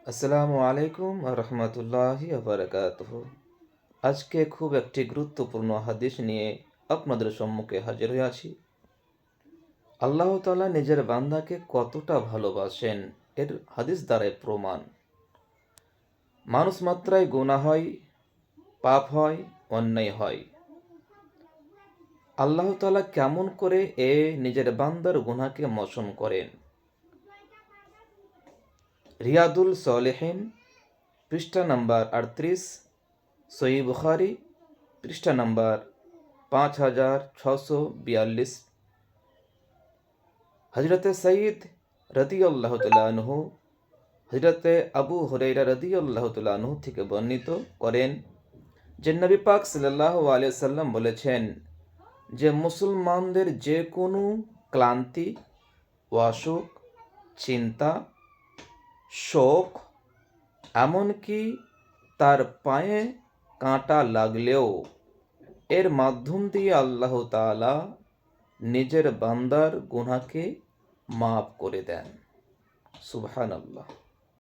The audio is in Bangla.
আসসালামু আলাইকুম রহমতুল্লাহি বারাকাতুহু। আজকে খুব একটি গুরুত্বপূর্ণ হাদিস নিয়ে আপনাদের সম্মুখে হাজির হয়েছি। আল্লাহ তাআলা নিজের বান্দাকে কতটা ভালোবাসেন এর হাদিস দ্বারাই প্রমাণ। মানুষ মাত্রায় গুনাহ হয়, পাপ হয়, অন্যায় হয়। আল্লাহ তাআলা কেমন করে নিজের বান্দার গুনাহকে মোচন করেন। রিয়াদুল সলিহিন পৃষ্ঠা নাম্বার 38, সহিহ বুখারী পৃষ্ঠা নাম্বার 5642। হজরতে সঈদ রাদিয়াল্লাহু তাআলা আনহু হজরতে আবু হুরায়রা রাদিয়াল্লাহু তাআলা আনহু থেকে বর্ণিত করেন যে নবী পাক সাল্লাল্লাহু আলাইহি সাল্লাম বলেছেন যে মুসলমানদের যে কোনো ক্লান্তি, অসুখ, চিন্তা, শোক, এমনকি তার পায়ে কাঁটা লাগলেও এর মাধ্যম দিয়ে আল্লাহ তাআলা নিজের বান্দার গুনাহকে মাফ করে দেন। সুবহানাল্লাহ।